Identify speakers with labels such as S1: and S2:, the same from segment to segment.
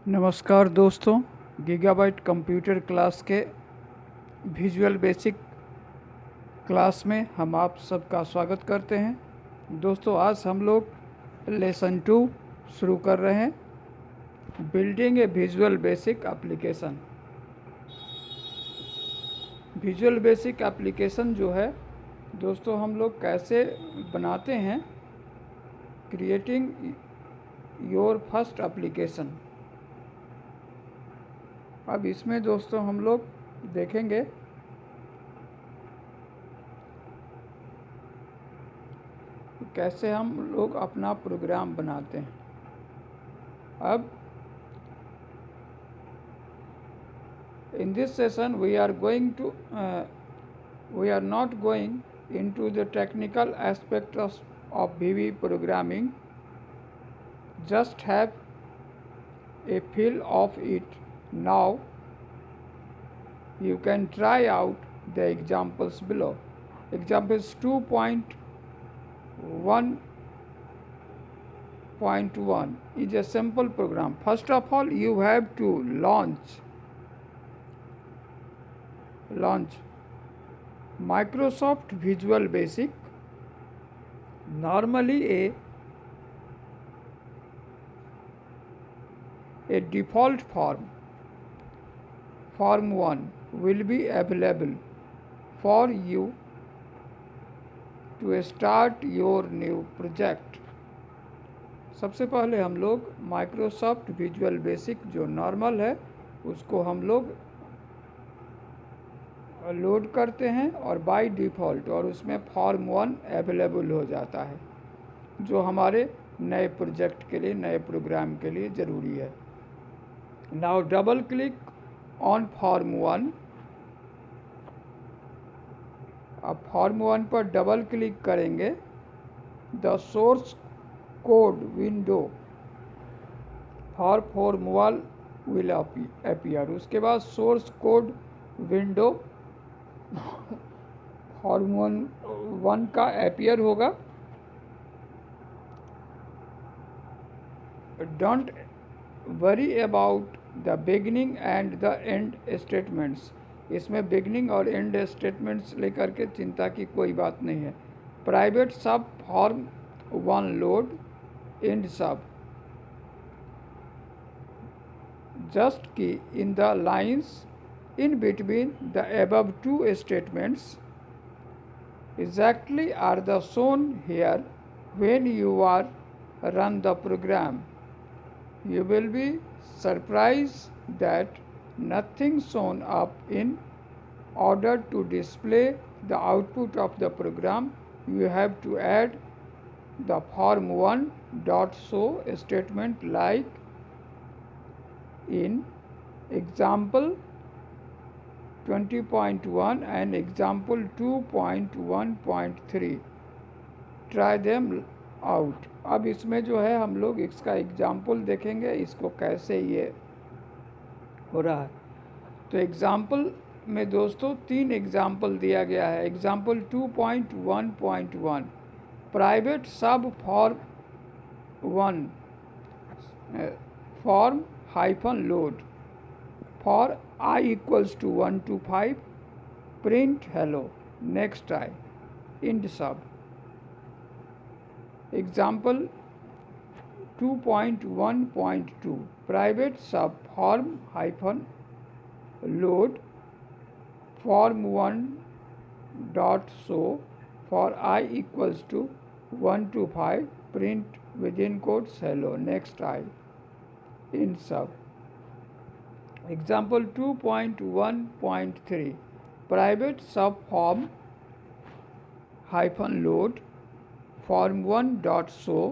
S1: नमस्कार दोस्तों, gigabyte computer class के विजुअल बेसिक क्लास में हम आप सबका स्वागत करते हैं। दोस्तों, आज हम लोग लेसन 2 शुरू कर रहे हैं, building a visual basic application. Visual basic application जो है दोस्तों, हम लोग कैसे बनाते हैं, क्रिएटिंग योर फर्स्ट एप्लीकेशन। अब इसमें दोस्तों हम लोग देखेंगे कैसे हम लोग अपना प्रोग्राम बनाते हैं। अब in this session we are not going into the technical aspects of VB programming, just have a feel of it. Now you can try out the examples below. Examples 2.1.1 is a simple program. First of all, you have to launch Microsoft Visual Basic. Normally a default form 1 will be available for you to start your new project. सबसे पहले हम लोग Microsoft visual basic जो normal है उसको हम लोग load करते हैं और बाय डिफ़ॉल्ट और उसमें फॉर्म 1 अवेलेबल हो जाता है, जो हमारे नए प्रोजेक्ट के लिए, नए प्रोग्राम के लिए ज़रूरी है। Now double click on form 1। अब फॉर्म 1 पर डबल क्लिक करेंगे, the source code window for form 1 will appear. उसके बाद सोर्स कोड विंडो फॉर्म 1 का अपीयर होगा। Don't worry about the beginning and the end statements. इसमें बिगनिंग और and statements लेकर के चिंता की कोई बात नहीं है। Private sub form 1 load and सब just key in the lines in between the above two statements exactly are the shown here. When you are run the program, you will be surprised that nothing shown up. In order to display the output of the program, you have to add the form 1 dot show statement like in example 20.1 and example 2.1.3. Try them out. अब इसमें जो है हम लोग इसका example देखेंगे, इसको कैसे ये हो रहा है। तो एग्जाम्पल में दोस्तों 3 एग्जाम्पल दिया गया है। Example 2.1.1 private sub form 1 form -load for I equals to 1 to 5, print hello, next I, int sub. Example 2.1.2 private sub form -load form 1 dot show for I equals to 1 to 5, print within quotes hello, next I, int sub. Example 2.1.3 private sub form -load form 1 dot show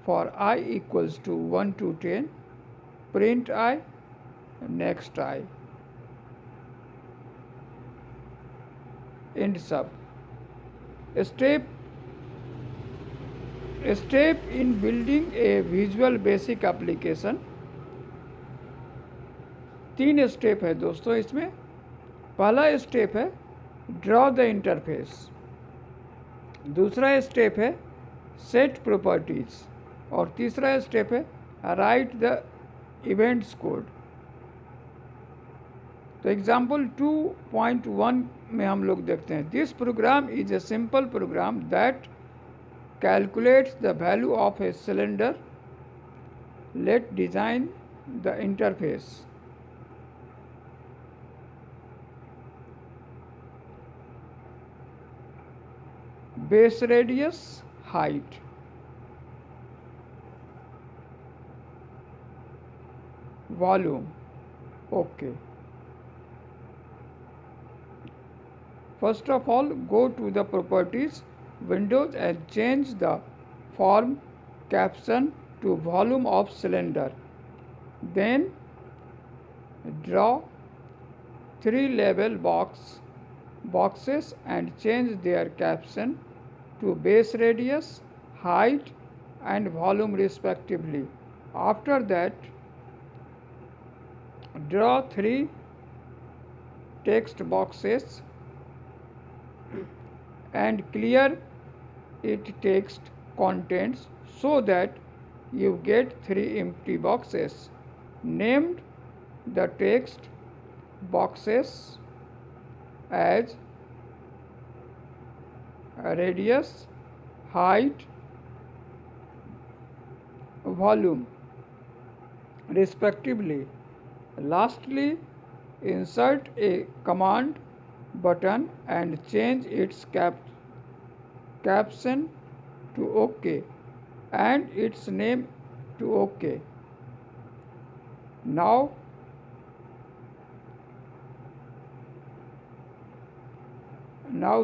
S1: for I equals to 1 to 10, print I, next I, end sub. Step in building a visual basic application. 3 step है दोस्तों इसमें। पहला step है draw the interface, दूसरा step है set properties और तीसरा step है राइट द इवेंट्स कोड। तो एग्जाम्पल 2.1 में हम लोग देखते हैं, this program is a simple program that calculates the value of a cylinder. Let design the interface. Base radius, height, volume, okay. First of all, go to the properties windows and change the form caption to volume of cylinder. Then draw 3 label boxes and change their caption to base radius, height and volume respectively. After that, draw 3 text boxes and clear its text contents so that you get 3 empty boxes. Named the text boxes as radius, height, volume respectively. Lastly, insert a command button and change its caption to OK and its name to OK. Now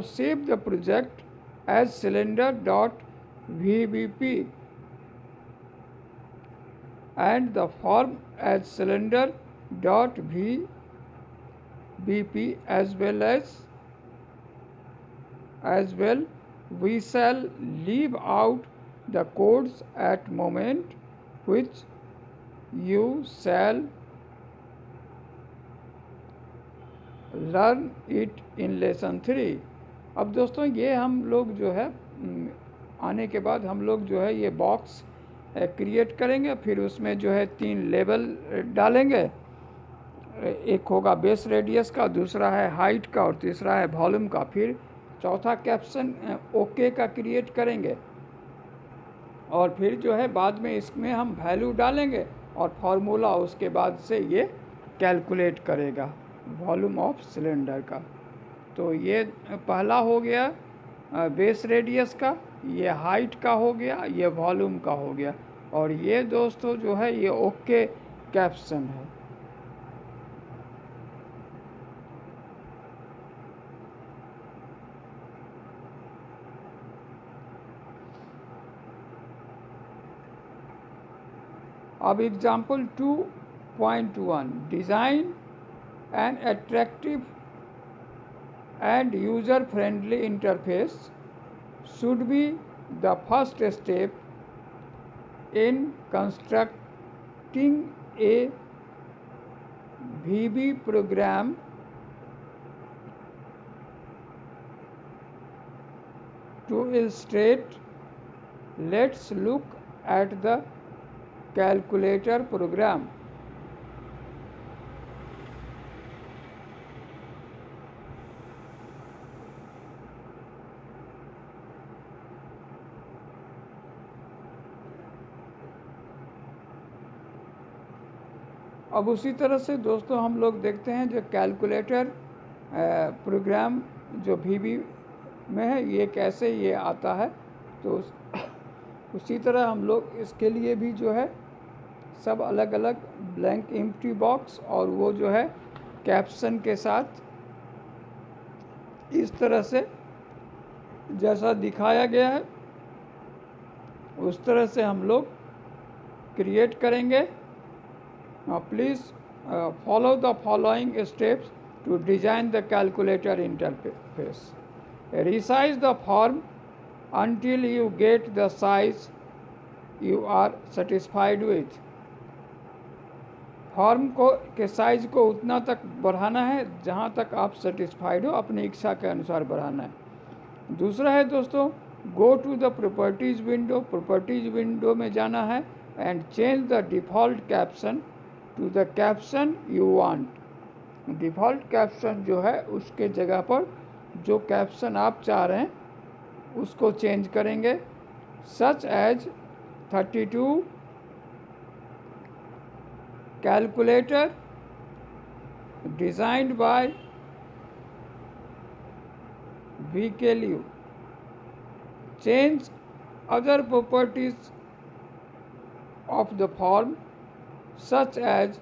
S1: save the project as cylinder.vbp and the form as cylinder.vbp as well. We shall leave out the codes at moment which you shall learn it in lesson 3. अब दोस्तों ये हम लोग जो है आने के बाद हम लोग जो है ये बॉक्स क्रिएट करेंगे, फिर उसमें जो है 3 लेबल डालेंगे। एक होगा बेस रेडियस का, दूसरा है हाइट का और तीसरा है वॉल्यूम का। फिर चौथा कैप्शन ओके का क्रिएट करेंगे और फिर जो है बाद में इसमें हम वैल्यू डालेंगे और फार्मूला उसके बाद से ये कैलकुलेट करेगा वॉल्यूम ऑफ सिलेंडर का। तो ये पहला हो गया बेस रेडियस का, ये हाइट का हो गया, ये वॉल्यूम का हो गया और ये दोस्तों जो है ये ओके कैप्शन है। अब example 2.1, design an attractive and user-friendly interface should be the first step in constructing a VB program. To illustrate, let's look at the calculator program. अब उसी तरह से दोस्तों हम लोग देखते हैं जो कैलकुलेटर प्रोग्राम जो VB में है ये कैसे ये आता है। तो उसी तरह हम लोग इसके लिए भी जो है सब अलग अलग ब्लैंक एम्प्टी बॉक्स और वो जो है कैप्शन के साथ इस तरह से जैसा दिखाया गया है उस तरह से हम लोग क्रिएट करेंगे। Now please follow the following steps to design the calculator interface. Resize the form until you get the size you are satisfied with. Form के साइज को उतना तक बढ़ाना है जहाँ तक आप सेटिस्फाइड हो, अपनी इच्छा के अनुसार बढ़ाना है। दूसरा है दोस्तों, go to the properties window, properties window में जाना है and change the default caption to the caption you want. Default caption जो है उसके जगह पर जो कैप्शन आप चाह रहे हैं उसको चेंज करेंगे, such as 32 calculator designed by VKLU. Change other properties of the form such as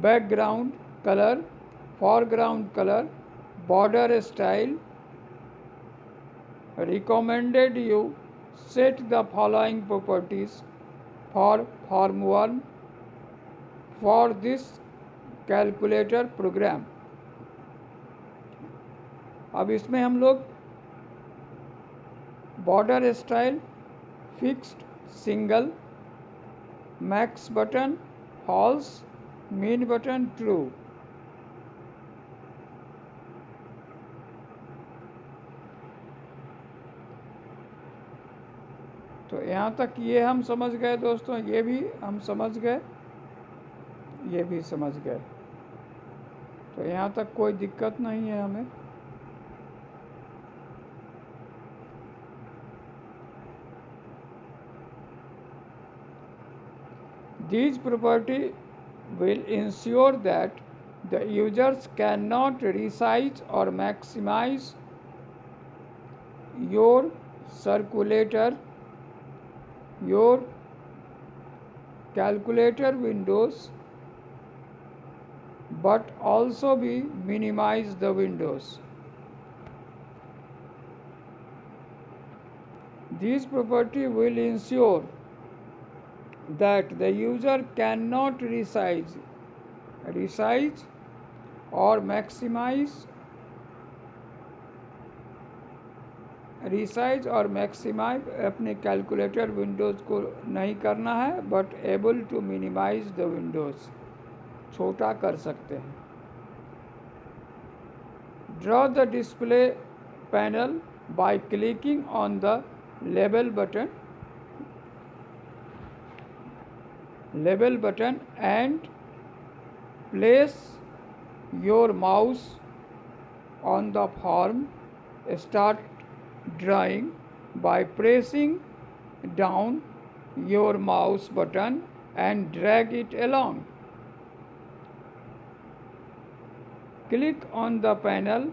S1: background color, foreground color, border style. Recommended you set the following properties for Form 1 for this calculator program. अब इसमें हम लोग border style fixed single, max button false, min button true. तो यहाँ तक ये हम समझ गए दोस्तों, ये भी हम समझ गए, ये भी समझ गए। तो यहाँ तक कोई दिक्कत नहीं है हमें। These property will ensure that the users cannot resize or maximize your circulator, your calculator windows, but also be minimize the windows. This property will ensure that the user cannot resize or maximize अपने calculator windows को नहीं करना है, but able to minimize the windows, छोटा कर सकते हैं। Draw the display panel by clicking on the label button and place your mouse on the form. Start drawing by pressing down your mouse button and drag it along. Click on the panel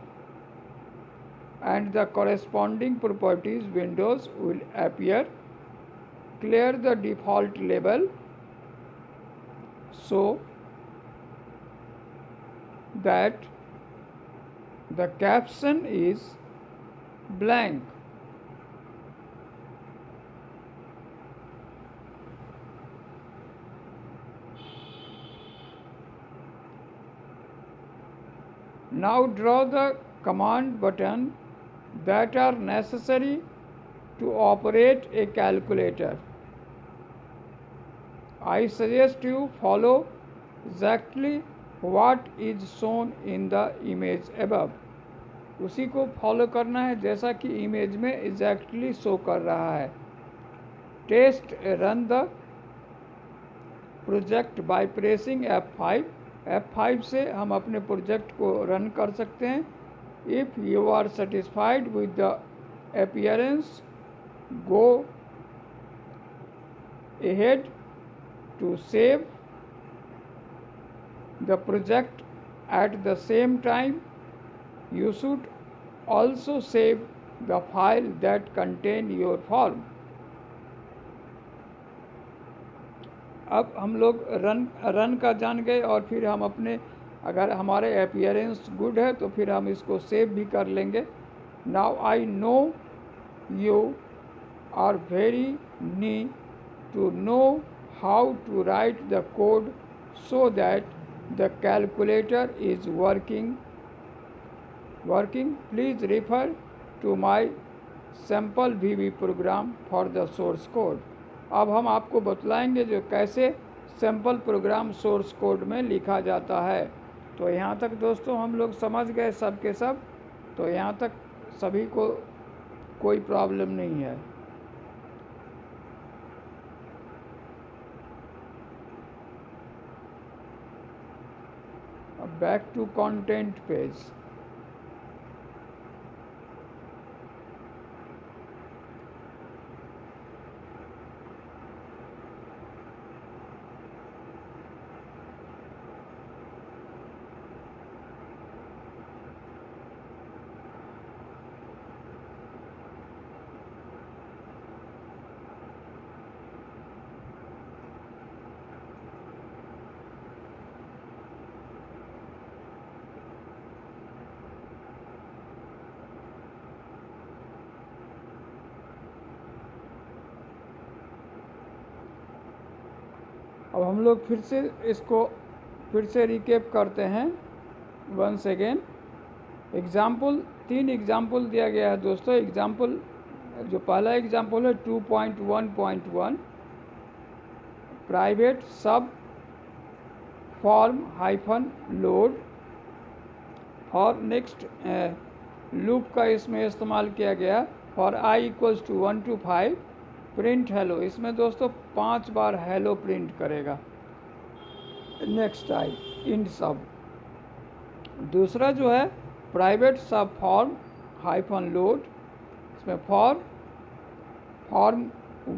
S1: and the corresponding properties windows will appear. Clear the default label so that the caption is blank. Now draw the command button that are necessary to operate a calculator. I suggest you follow exactly what is shown in the image above. उसी को follow करना है जैसा कि image में exactly show कर रहा है। Test run the project by pressing F5. F5 से हम अपने प्रोजेक्ट को रन कर सकते हैं। If you are satisfied with the appearance, go ahead to save the project. At the same time, you should also save the file that contain your form. अब हम लोग रन का जान गए और फिर हम अपने, अगर हमारे अपीयरेंस गुड है तो फिर हम इसको सेव भी कर लेंगे। Now I know you are very need to know how to write the code so that the calculator is working. Please refer to my sample VB program for the source code. अब हम आपको बतलाएंगे जो कैसे sample program source code में लिखा जाता है। तो यहाँ तक दोस्तों हम लोग समझ गए सब के सब। तो यहाँ तक सभी को कोई प्रॉब्लम नहीं है। back to content page. अब हम लोग फिर से इसको फिर से रिकेप करते हैं वंस अगेन। एग्जाम्पल 3 एग्जाम्पल दिया गया है दोस्तों। एग्जाम्पल जो पहला एग्जाम्पल है 2.1.1 private sub form hyphen load for next loop का इसमें इस्तेमाल किया गया। For i equals to 1 to 5 print hello. इसमें दोस्तों 5 बार हेलो प्रिंट करेगा। Next I end sub. दूसरा जो है private sub form hyphen load, इसमें form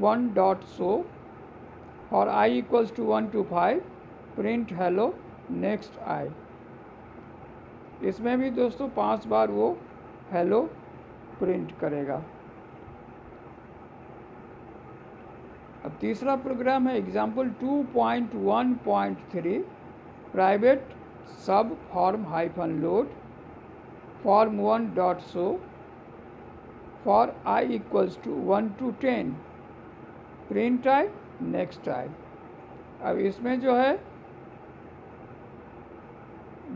S1: 1 dot show for i equals to 1 to 5 print hello next I. इसमें भी दोस्तों 5 बार वो हेलो प्रिंट करेगा। अब तीसरा प्रोग्राम है example 2.1.3 private sub form hyphen load form 1 dot show for i equals to 1 to 10 print I next I. अब इसमें जो है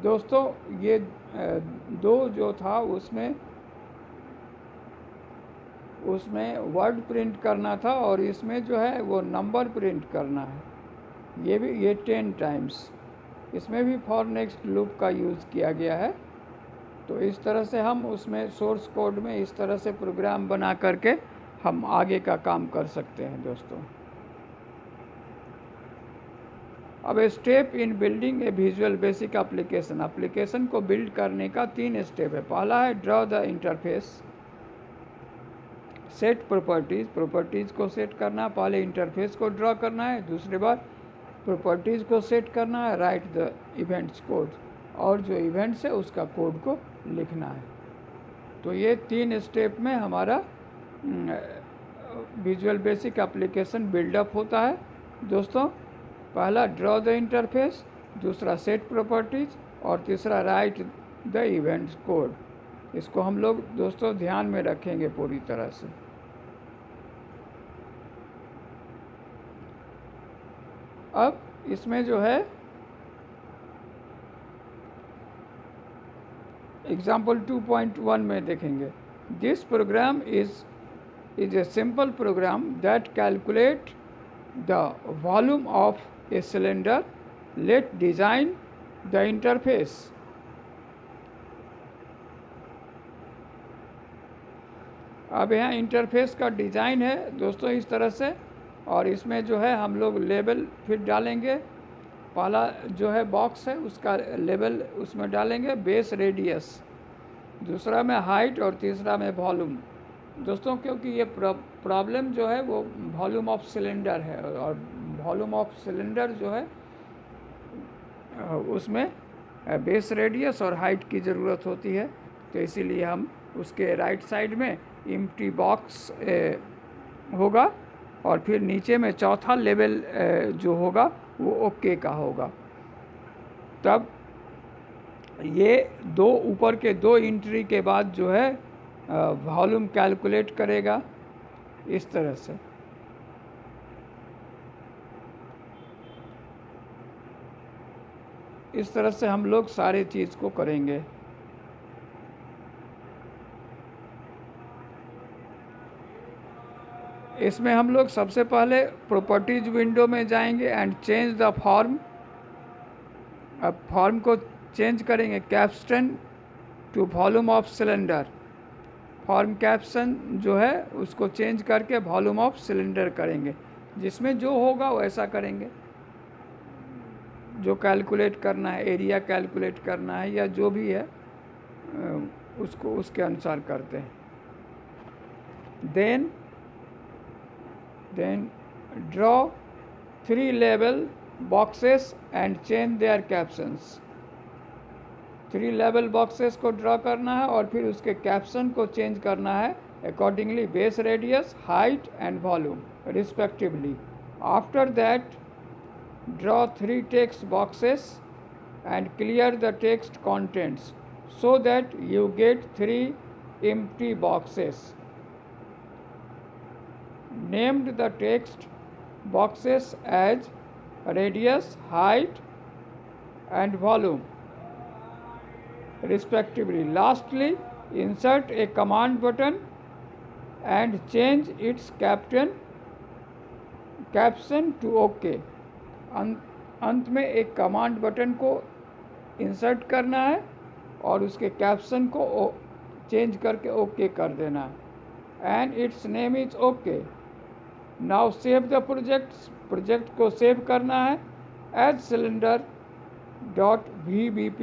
S1: दोस्तों ये दो जो था उसमें वर्ड प्रिंट करना था और इसमें जो है वो नंबर प्रिंट करना है। ये 10 टाइम्स। इसमें भी फॉर नेक्स्ट लूप का यूज़ किया गया है। तो इस तरह से हम उसमें सोर्स कोड में इस तरह से प्रोग्राम बना करके हम आगे का काम कर सकते हैं दोस्तों। अब step in building a visual basic application. Application को बिल्ड करने का 3 स्टेप है। पहला है draw the interface, set properties को सेट करना है। पहले इंटरफेस को ड्रॉ करना है, दूसरी बार प्रॉपर्टीज़ को सेट करना है, राइट द इवेंट्स कोड, और जो इवेंट्स है उसका कोड को लिखना है। तो ये 3 स्टेप में हमारा विजुअल बेसिक एप्लीकेशन बिल्डअप होता है दोस्तों। पहला ड्रॉ द इंटरफेस, दूसरा सेट प्रॉपर्टीज़ और तीसरा राइट द इवेंट्स कोड। इसको हम लोग दोस्तों ध्यान में रखेंगे पूरी तरह से। अब इसमें जो है एग्जाम्पल 2.1 में देखेंगे। This program is a simple program that calculate the volume of a cylinder. Let design the interface. अब यहाँ इंटरफेस का डिज़ाइन है दोस्तों इस तरह से, और इसमें जो है हम लोग लेबल फिर डालेंगे। पहला जो है बॉक्स है उसका लेबल उसमें डालेंगे, बेस रेडियस, दूसरा में हाइट और तीसरा में वॉल्यूम दोस्तों, क्योंकि ये प्रॉब्लम जो है वो वॉल्यूम ऑफ सिलेंडर है और वॉल्यूम ऑफ सिलेंडर जो है उसमें बेस रेडियस और हाइट की ज़रूरत होती है। तो इसीलिए हम उसके राइट साइड में एम्प्टी बॉक्स होगा और फिर नीचे में चौथा लेवल जो होगा वो ओके का होगा। तब ये ऊपर के 2 एंट्री के बाद जो है वॉल्यूम कैलकुलेट करेगा इस तरह से। इस तरह से हम लोग सारे चीज़ को करेंगे। इसमें हम लोग सबसे पहले प्रॉपर्टीज विंडो में जाएंगे एंड चेंज द फॉर्म। अब फॉर्म को चेंज करेंगे caption to volume of cylinder. Form caption जो है उसको चेंज करके वॉल्यूम ऑफ सिलेंडर करेंगे, जिसमें जो होगा वैसा करेंगे। जो कैलकुलेट करना है, एरिया कैलकुलेट करना है या जो भी है उसको उसके अनुसार करते हैं. Then draw 3 label boxes and change their captions. 3 label boxes को ड्रॉ करना है और फिर उसके कैप्शन को चेंज करना है accordingly base radius, height and volume respectively. After that, draw 3 text boxes and clear the text contents so that you get 3 empty boxes. Named the text boxes as radius, height and volume respectively. Lastly, insert a command button and change its caption to OK. अंत में एक command button को insert करना है और उसके caption को change करके ओके कर देना है. And it's name is okay. Now save the project को सेव करना है एज cylinder.vbp.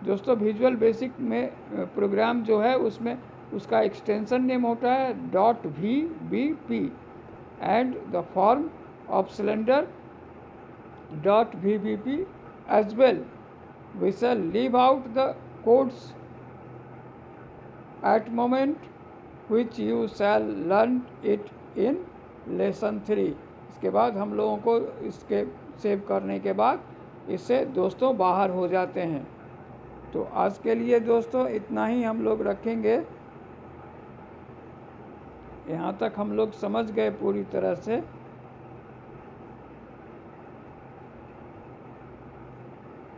S1: दोस्तों विजुअल बेसिक में प्रोग्राम जो है उसमें उसका एक्सटेंशन नेम होता है .vbp and the form of cylinder.vbp as well. We shall leave out the codes at moment which you shall learn it in lesson 3. इसके बाद हम लोगों को इसके सेव करने के बाद इससे दोस्तों बाहर हो जाते हैं. तो आज के लिए दोस्तों इतना ही हम लोग रखेंगे. यहाँ तक हम लोग समझ गए पूरी तरह से.